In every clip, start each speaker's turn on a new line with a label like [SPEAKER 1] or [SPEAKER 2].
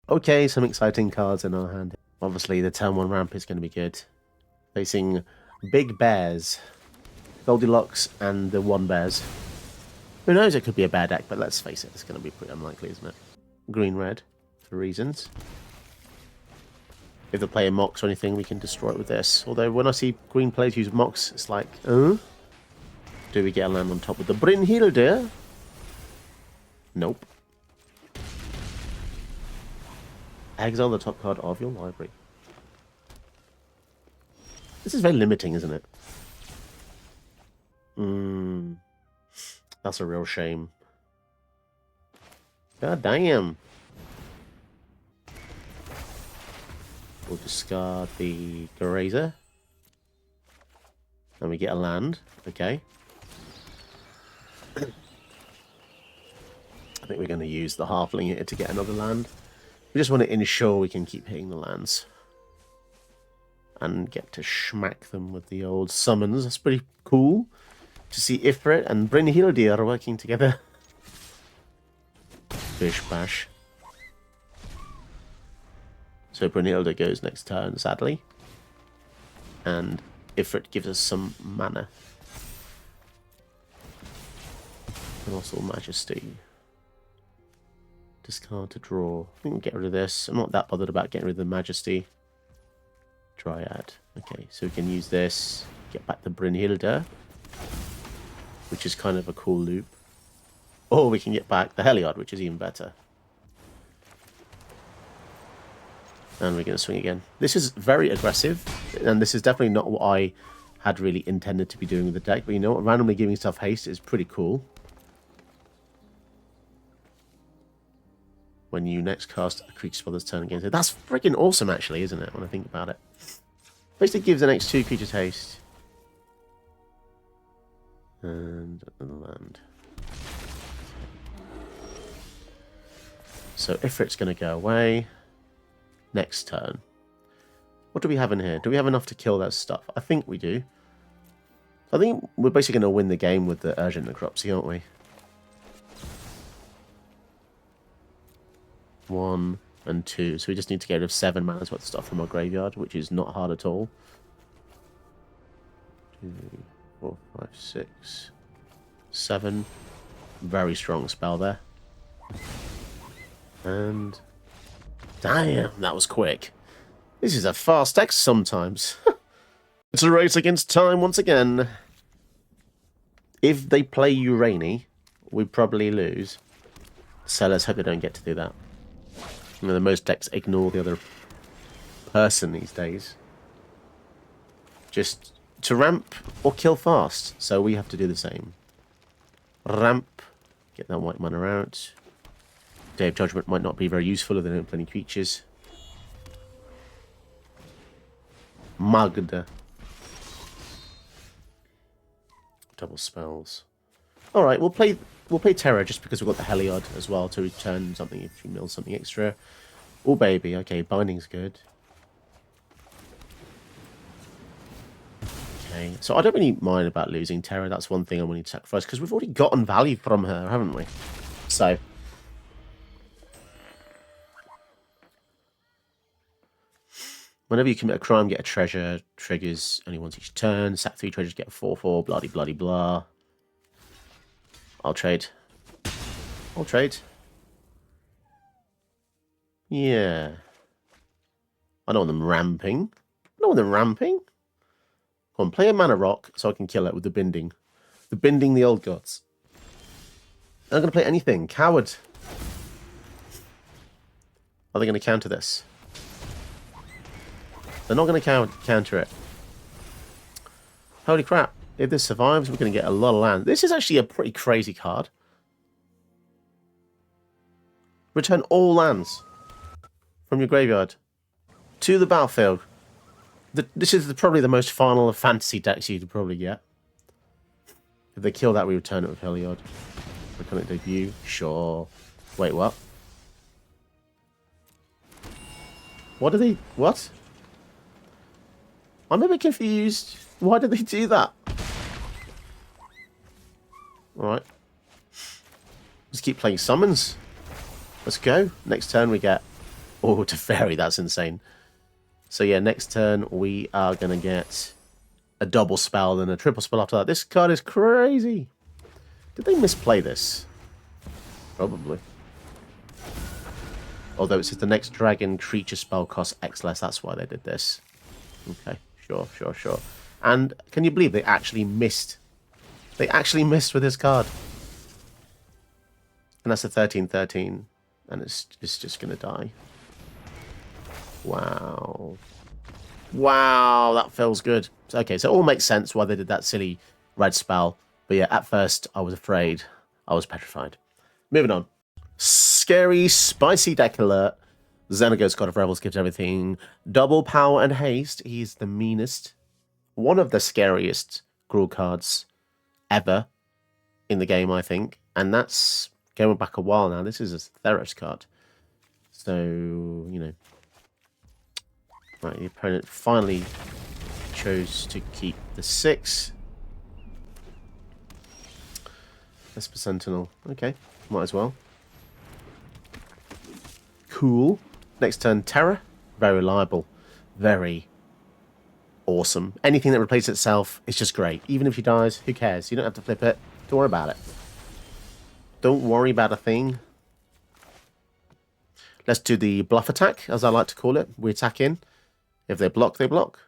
[SPEAKER 1] Okay, some exciting cards in our hand. Obviously, the turn 1 ramp is going to be good. Facing Big Bears, Goldilocks, and the One Bears. Who knows, it could be a bad deck, but let's face it, it's going to be pretty unlikely, isn't it? Green-red, for reasons. If the player mocks or anything, we can destroy it with this. Although, when I see green players use mocks, it's like, do we get a land on top with the Brynhilde? Nope. Exile the top card of your library. This is very limiting, isn't it? That's a real shame. God damn. We'll discard the Grazer. And we get a land. Okay. I think we're going to use the Halfling here to get another land. We just want to ensure we can keep hitting the lands. And get to schmack them with the old summons. That's pretty cool. To see Ifrit and Brynhilde are working together. Bish bash. So Brynhilde goes next turn, sadly. And Ifrit gives us some mana. Colossal Majesty. Discard to draw. We can get rid of this. I'm not that bothered about getting rid of the Majesty. Dryad. Okay, so we can use this. Get back the Brynhilde. Which is kind of a cool loop. Or we can get back the Heliod, which is even better. And we're going to swing again. This is very aggressive. And this is definitely not what I had really intended to be doing with the deck. But you know what? Randomly giving stuff haste is pretty cool. When you next cast a creature spell this turn against it. That's freaking awesome, actually, isn't it? When I think about it. Basically gives the next 2 creatures haste. And another land. So Ifrit's going to go away. Next turn. What do we have in here? Do we have enough to kill that stuff? I think we do. I think we're basically going to win the game with the Urgent Necropsy, aren't we? 1 and 2. So we just need to get rid of 7 mana's worth of stuff from our graveyard, which is not hard at all. 2, 4, 5, 6, 7. Very strong spell there. And damn, that was quick. This is a fast deck sometimes. It's a race against time once again. If they play Urani, we probably lose. So let's hope they don't get to do that. You know, the most decks ignore the other person these days. Just to ramp or kill fast. So we have to do the same. Ramp. Get that white mana out. Day of Judgment might not be very useful if they don't play any creatures. Magda. Double spells. Alright, we'll play Terra just because we've got the Heliod as well to return something if you mill something extra. Oh baby, okay, binding's good. Okay, so I don't really mind about losing Terra. That's one thing I'm willing to sacrifice because we've already gotten value from her, haven't we? So whenever you commit a crime, get a treasure. Triggers only once each turn. Sack 3 treasures, get a 4/4. Bloody bloody blah. I'll trade. I'll trade. Yeah. I don't want them ramping. I don't want them ramping. Come on, play a mana rock so I can kill it with the binding. The binding the old gods. They're not going to play anything. Coward. Are they going to counter this? They're not going to counter it. Holy crap. If this survives, we're going to get a lot of land. This is actually a pretty crazy card. Return all lands from your graveyard to the battlefield. This is probably the most Final Fantasy decks you could probably get. If they kill that, we return it with Heliod. Iconic debut. Sure. Wait, what? What are they... What? I'm a bit confused. Why did they do that? Alright. Just keep playing summons. Let's go. Next turn we get Oh, to fairy, that's insane. So yeah, next turn we are going to get a double spell and a triple spell after that. This card is crazy. Did they misplay this? Probably. Although it says the next dragon creature spell costs X less. That's why they did this. Okay, sure. And can you believe they actually missed? They actually missed with this card. And that's a 13/13. And it's just going to die. Wow. Wow, that feels good. Okay, so it all makes sense why they did that silly red spell. But yeah, at first, I was afraid. I was petrified. Moving on. Scary, spicy deck alert. Xenagos, God of Revels, gives everything double power and haste. He's the meanest. One of the scariest Gruul cards ever in the game, I think. And that's going back a while now. This is a Theros card. So, you know. Right, the opponent finally chose to keep the 6. Esper Sentinel. Okay, might as well. Cool. Next turn, Terra. Very reliable. Very awesome. Anything that replaces itself is just great. Even if she dies, who cares? You don't have to flip it. Don't worry about it. Don't worry about a thing. Let's do the bluff attack, as I like to call it. We attack in. If they block, they block.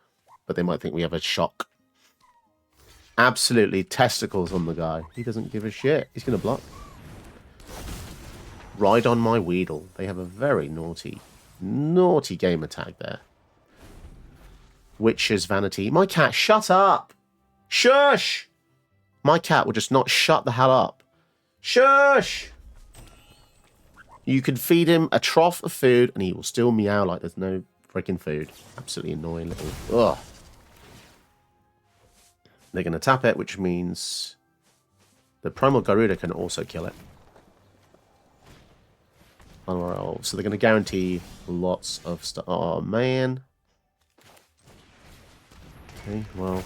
[SPEAKER 1] But they might think we have a shock. Absolutely testicles on the guy. He doesn't give a shit. He's going to block. Ride on my Weedle. They have a very naughty game attack there. Witch's Vanity. My cat, shut up! Shush! My cat will just not shut the hell up. Shush! You can feed him a trough of food and he will still meow like there's no freaking food. Absolutely annoying little... Ugh. They're going to tap it, which means the Primal Garuda can also kill it. So they're going to guarantee lots of stuff. Oh, man. Okay, well,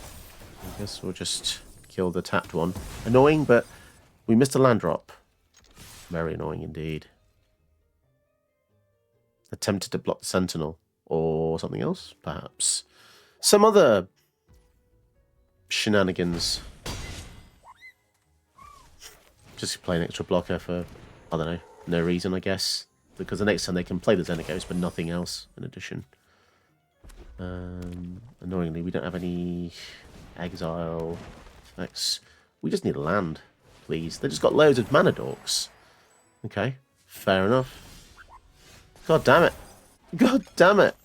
[SPEAKER 1] I guess we'll just kill the tapped one. Annoying, but we missed a land drop. Very annoying indeed. Attempted to block the Sentinel. Or something else, perhaps. Some other shenanigans. Just play an extra blocker for, I don't know, no reason, I guess. Because the next time they can play the Xenagos, but nothing else in addition. Annoyingly, we don't have any exile effects. We just need a land, please. They just got loads of mana dorks. Okay, fair enough. God damn it. God damn it.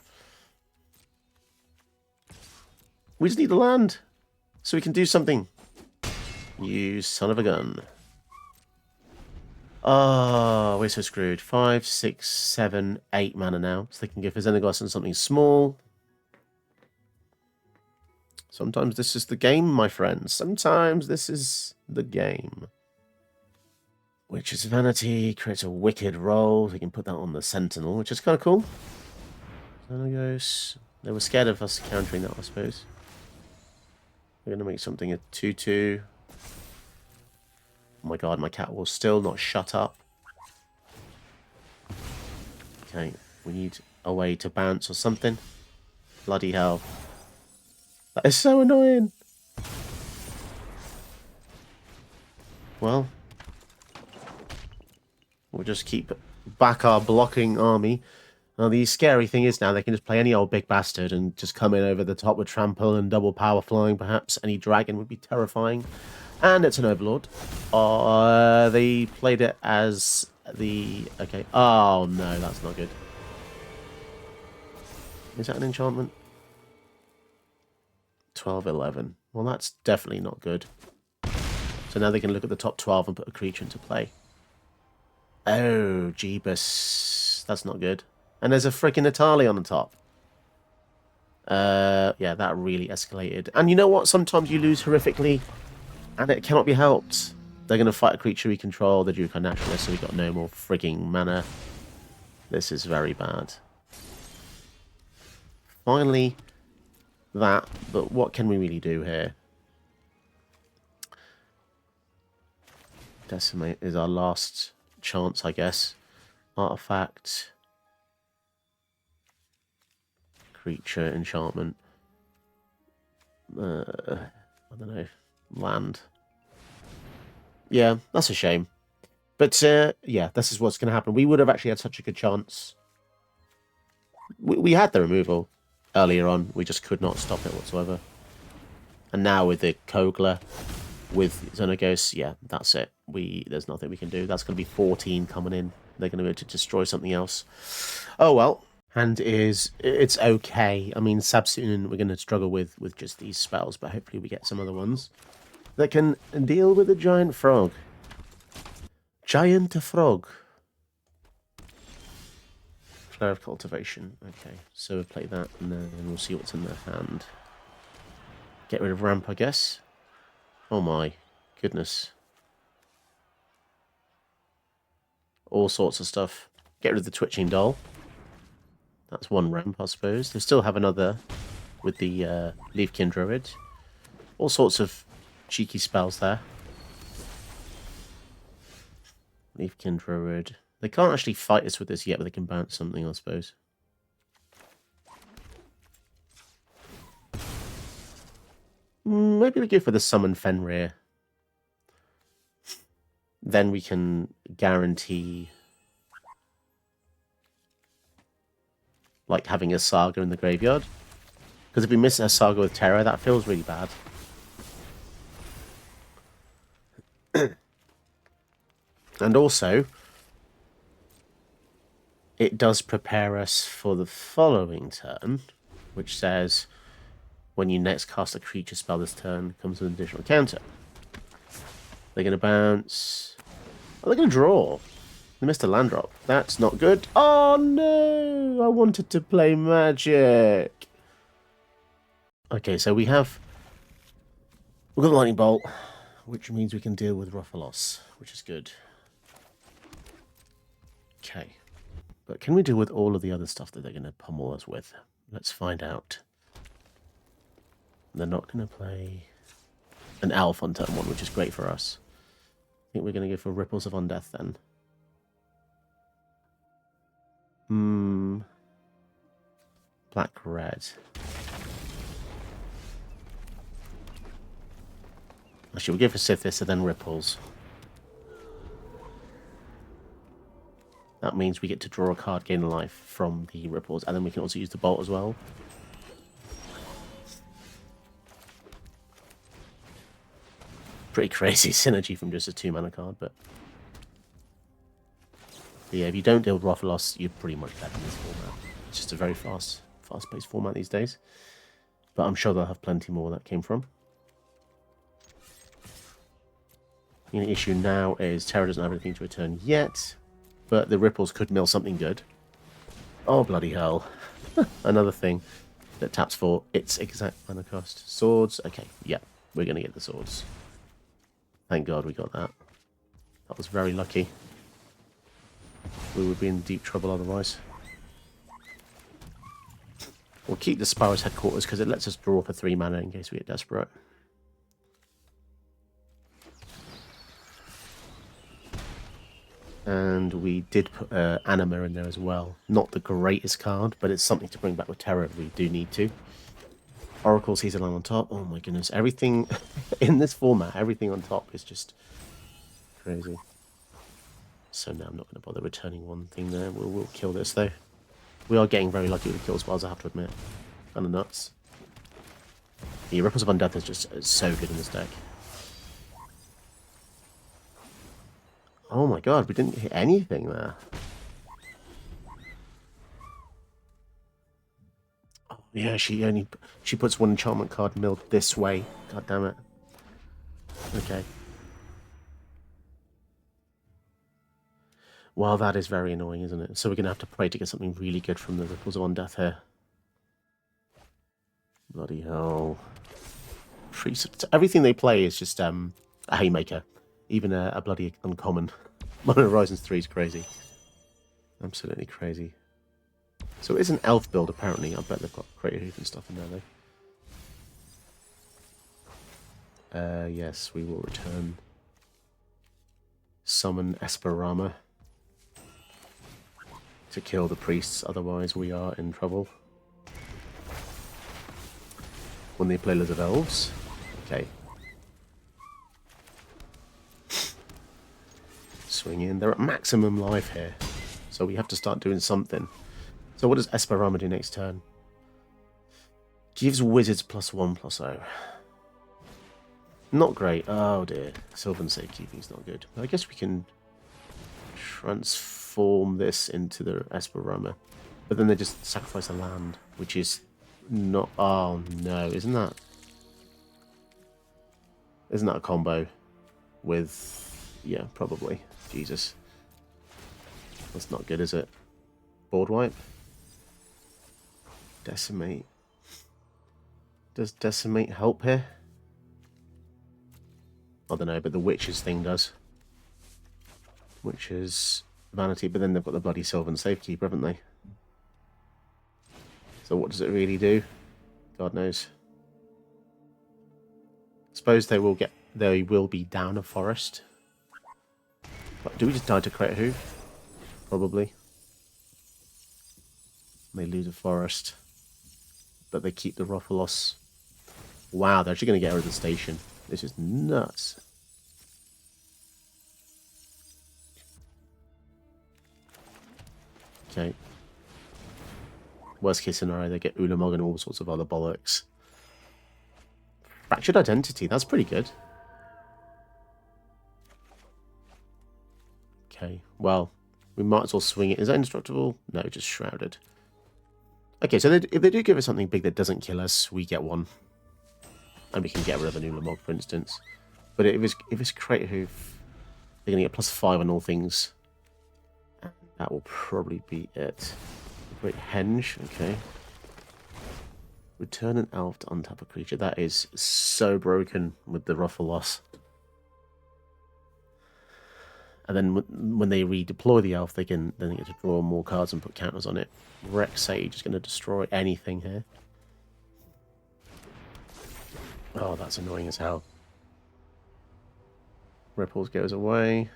[SPEAKER 1] We just need the land so we can do something. You son of a gun. Oh, we're so screwed. 5, 6, 7, 8 mana now. So they can give Xenagos something small. Sometimes this is the game, my friends. Sometimes this is the game. Witch's Vanity creates a wicked roll. We can put that on the Sentinel, which is kind of cool. Xenagos. They were scared of us countering that, I suppose. We're going to make something a 2/2. Oh my god, my cat will still not shut up. Okay, we need a way to bounce or something. Bloody hell. That is so annoying. Well, we'll just keep back our blocking army. Now, the scary thing is now they can just play any old big bastard and just come in over the top with trample and double power flying, perhaps. Any dragon would be terrifying. And it's an overlord. They played it as the... Okay. Oh, no, that's not good. Is that an enchantment? 12/11. Well, that's definitely not good. So now they can look at the top 12 and put a creature into play. Oh, Jeebus. That's not good. And there's a freaking Natali on the top. Yeah, that really escalated. And you know what? Sometimes you lose horrifically, and it cannot be helped. They're going to fight a creature we control. They do Naturalist, so we got no more frigging mana. This is very bad. Finally, that. But what can we really do here? Decimate is our last chance, I guess. Artifact. creature enchantment. I don't know. Land. Yeah, that's a shame. But, yeah, this is what's going to happen. We would have actually had such a good chance. We had the removal earlier on. We just could not stop it whatsoever. And now with the Kogler, with Xenagos, yeah, that's it. There's nothing we can do. That's going to be 14 coming in. They're going to be able to destroy something else. Oh, well. Hand it's okay. I mean, Sabsunin we're going to struggle with just these spells, but hopefully we get some other ones that can deal with a giant frog. Giant frog. Flare of Cultivation. Okay, so we'll play that, and then we'll see what's in their hand. Get rid of Ramp, I guess. Oh my goodness. All sorts of stuff. Get rid of the Twitching Doll. That's one Ramp, I suppose. They still have another with the Leafkin Druid. All sorts of cheeky spells there. Leafkin Druid. They can't actually fight us with this yet, but they can bounce something, I suppose. Maybe we go for the Summon Fenrir. Then we can guarantee, like, having a Saga in the graveyard. Because if we miss a Saga with Terra, that feels really bad. And also, it does prepare us for the following turn, which says, when you next cast a creature spell this turn, comes with an additional counter. They're going to bounce. Oh, they're going to draw. They missed a land drop. That's not good. Oh, no! I wanted to play Magic. Okay, so we've got the Lightning Bolt, which means we can deal with Ruffalos, which is good. Okay. But can we deal with all of the other stuff that they're going to pummel us with? Let's find out. They're not going to play an Elf on turn 1, which is great for us. I think we're going to go for Ripples of Undeath then. Black-red. Actually, we'll go for Sithis and then Ripples. That means we get to draw a card, gain a life from the Ripples, and then we can also use the Bolt as well. Pretty crazy synergy from just a 2-mana card, but yeah, if you don't deal with Ruffalos, you're pretty much dead in this format. It's just a very fast-paced format these days. But I'm sure they'll have plenty more where that came from. The only issue now is Terra doesn't have anything to return yet, but the Ripples could mill something good. Oh, bloody hell. Another thing that taps for its exact mana cost. Swords. Okay, yeah, we're going to get the swords. Thank God we got that. That was very lucky. We would be in deep trouble otherwise. We'll keep the Sparrow's Headquarters because it lets us draw for 3 mana in case we get desperate. And we did put Anima in there as well. Not the greatest card, but it's something to bring back with Terra if we do need to. Oracle Season Line on top. Oh my goodness. Everything in this format, everything on top is just crazy. So now I'm not going to bother returning one thing there. We'll kill this though. We are getting very lucky with the kill spells, I have to admit. Kind of nuts. The Ripples of Undeath is just so good in this deck. Oh my god, we didn't hit anything there. Oh yeah, she puts one enchantment card milled this way. God damn it. Okay. Well, that is very annoying, isn't it? So we're going to have to pray to get something really good from the Ripples of Undeath here. Bloody hell. Everything they play is just a haymaker. Even a bloody uncommon. Mono Horizons 3 is crazy. Absolutely crazy. So it is an elf build, apparently. I bet they've got Crater Hoof and stuff in there, though. Yes, we will return. Summon Esperama. To kill the priests, otherwise we are in trouble. when they play loads of elves. Okay. Swing in. They're at maximum life here. So we have to start doing something. So what does Esperama do next turn? Gives wizards +1/+0. Not great. Oh dear. Sylvan Safekeeping is not good. I guess we can transform this into the Esperama. But then they just sacrifice a land, which is not... Oh no, isn't that a combo with... Yeah, probably. Jesus. That's not good, is it? Board wipe? Decimate. Does Decimate help here? I don't know, but the Witches thing does. Witches, Vanity, but then they've got the bloody Sylvan Safekeeper, haven't they? So what does it really do? God knows. Suppose they will be down a forest. But do we just die to Crit Hoof? Probably. They lose a forest. But they keep the Rofalos. Wow, they're actually going to get rid of the station. This is nuts. Okay. Worst case scenario, they get Ulamog and all sorts of other bollocks. Fractured Identity, that's pretty good. Okay, well, we might as well swing it. Is that indestructible? No, just Shrouded. Okay, so if they do give us something big that doesn't kill us, we get one. And we can get rid of an Ulamog, for instance. But if it's Crate Hoof, they're going to get +5 on all things. And that will probably be it. Great Henge, okay. Return an elf to untap a creature. That is so broken with the Rofalos. And then when they redeploy the elf, they get to draw more cards and put counters on it. Rex Sage is going to destroy anything here. Oh, that's annoying as hell. Ripples goes away.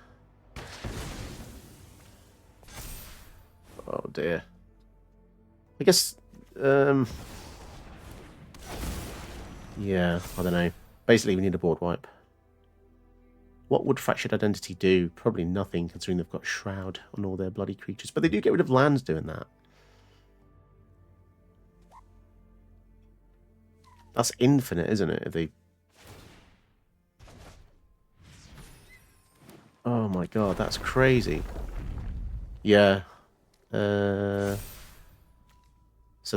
[SPEAKER 1] Oh dear. I guess, yeah, I don't know. Basically, we need a board wipe. What would Fractured Identity do? Probably nothing, considering they've got Shroud on all their bloody creatures. But they do get rid of lands doing that. That's infinite, isn't it? If they... Oh my god, that's crazy. Yeah. So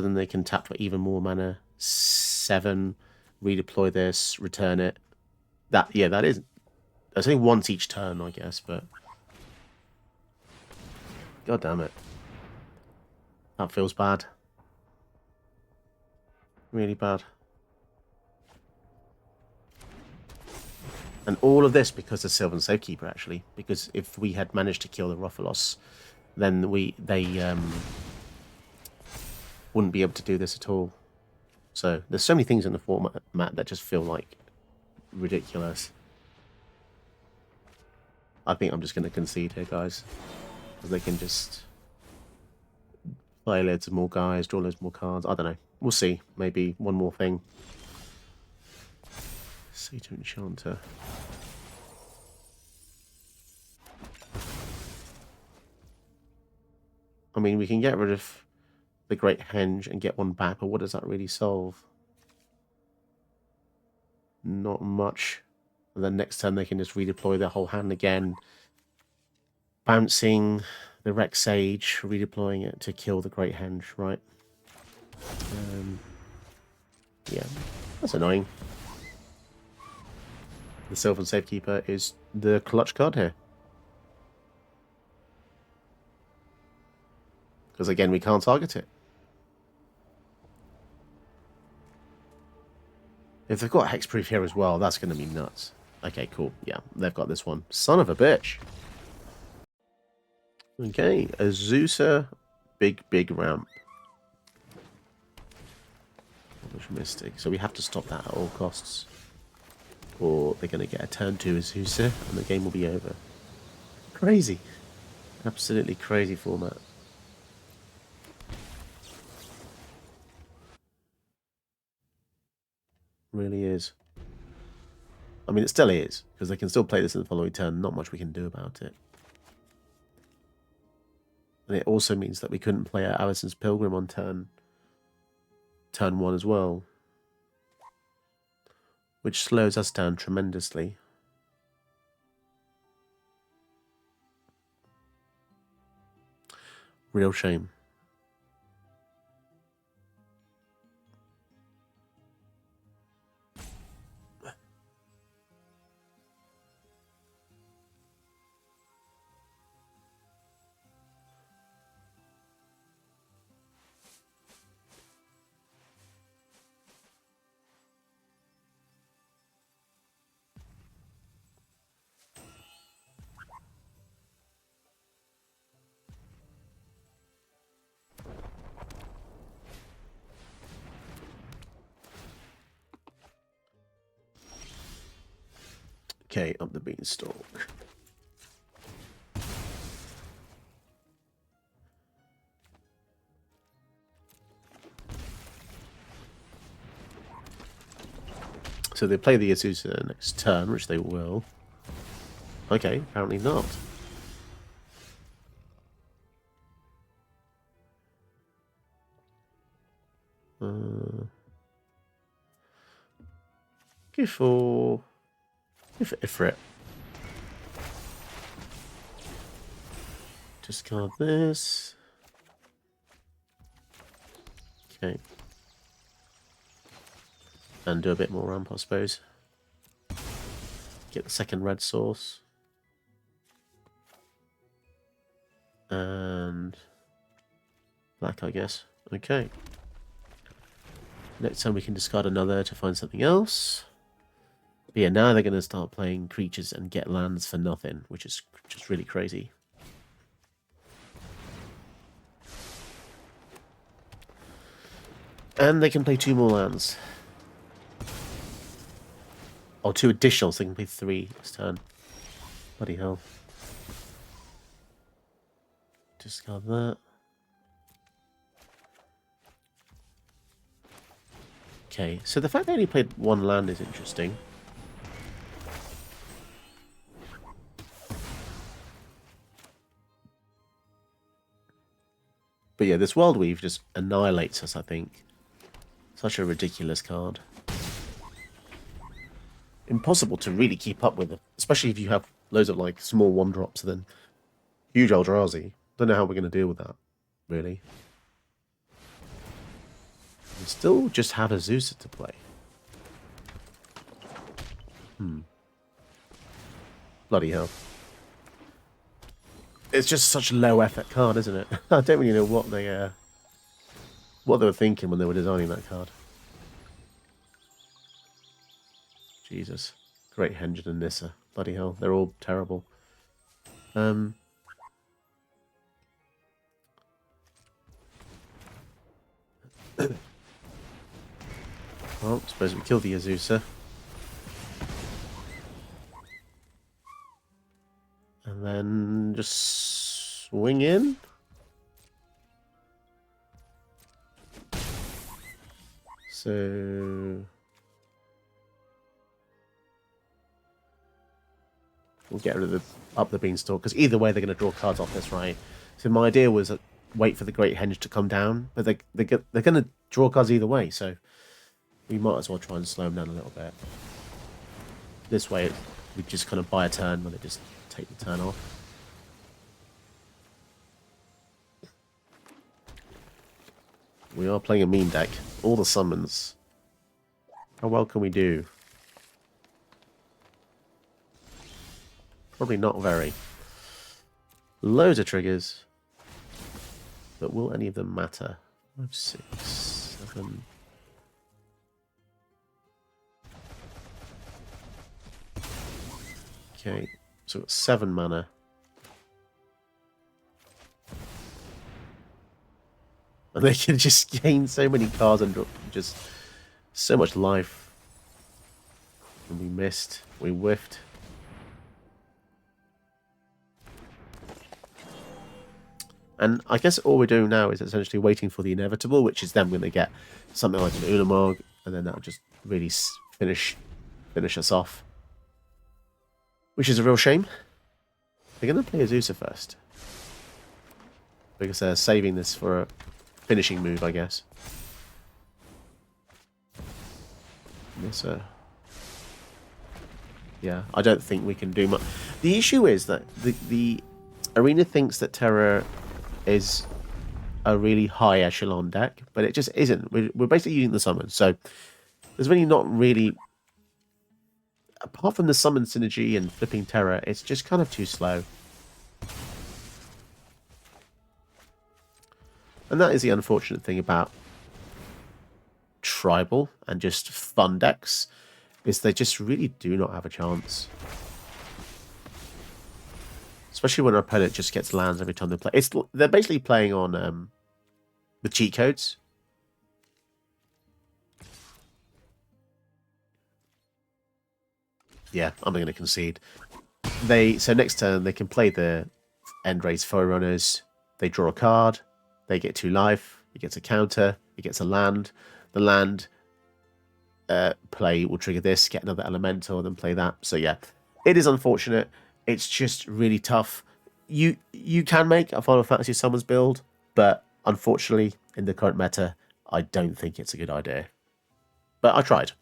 [SPEAKER 1] then they can tap for even more mana. 7, redeploy this, return it. That's only once each turn, I guess, but... God damn it. That feels bad. Really bad. And all of this because of Sylvan Safekeeper, actually. Because if we had managed to kill the Rofalos, then they wouldn't be able to do this at all. So there's so many things in the format that just feel like ridiculous. I think I'm just going to concede here, guys. Because they can just play loads of more guys, draw loads more cards. I don't know. We'll see. Maybe one more thing. Satyr Enchanter. I mean, we can get rid of the Great Henge and get one back, but what does that really solve? Not much. And then next turn they can just redeploy their whole hand again. Bouncing the Rex Sage, redeploying it to kill the Great Henge, right? Yeah, that's annoying. The Sylvan Safekeeper is the clutch card here. Because again, we can't target it. If they've got Hexproof here as well, that's going to be nuts. Okay, cool. Yeah, they've got this one. Son of a bitch. Okay, Azusa, big ramp. Mystic. So we have to stop that at all costs. Or they're going to get a turn 2 Azusa, and the game will be over. Crazy. Absolutely crazy format. I mean, it still is, because they can still play this in the following turn. Not much we can do about it. And it also means that we couldn't play our Alison's Pilgrim on turn 1 as well, which slows us down tremendously. Real shame. Okay, up the beanstalk. So they play the Azusa next turn, which they will. Okay, apparently not. Go for Ifrit. Discard this. Okay. And do a bit more ramp, I suppose. Get the second red source. And black, I guess. Okay. Next time we can discard another to find something else. But yeah, now they're going to start playing creatures and get lands for nothing, which is just really crazy. And they can play 2 more lands. Or 2 additional, so they can play 3 this turn. Bloody hell. Discard that. Okay, so the fact they only played 1 land is interesting. But yeah, this World Weave just annihilates us, I think. Such a ridiculous card. Impossible to really keep up with, especially if you have loads of like small 1-drops and then huge Eldrazi. Don't know how we're going to deal with that, really. We still just have Azusa to play. Bloody hell. It's just such a low effort card, isn't it? I don't really know what they were thinking when they were designing that card. Jesus. Great Henged and Nissa. Bloody hell. They're all terrible. Well, I suppose we kill the Azusa. And then just swing in. So we'll get rid of up the beanstalk, because either way they're going to draw cards off this, right? So my idea was wait for the Great Henge to come down, but they're going to draw cards either way, so we might as well try and slow them down a little bit. This way we just kind of buy a turn when they just take the turn off. We are playing a mean deck. All the summons. How well can we do? Probably not very. Loads of triggers. But will any of them matter? 5, 6, 7... Okay, so we've got 7 mana. And they can just gain so many cards and drop just so much life. And we missed. We whiffed. And I guess all we're doing now is essentially waiting for the inevitable, which is them going to get something like an Ulamog, and then that'll just really finish us off. which is a real shame. They're going to play Azusa first. Because they're saving this for a finishing move, I guess. Yes, yeah, I don't think we can do much. The issue is that the Arena thinks that Terra is a really high echelon deck, but it just isn't. We're basically using the summon, so there's really not really... Apart from the summon synergy and flipping Terra, it's just kind of too slow. And that is the unfortunate thing about tribal and just fun decks, is they just really do not have a chance. Especially when our opponent just gets lands every time they play. They're basically playing on with cheat codes. Yeah, I'm going to concede. So next turn they can play the End-Raze Forerunners. They draw a card. They get 2 life. It gets a counter. It gets a land. The land play will trigger this, get another elemental, then play that. So yeah, it is unfortunate. It's just really tough. You can make a Final Fantasy Summons build, but unfortunately, in the current meta, I don't think it's a good idea. But I tried.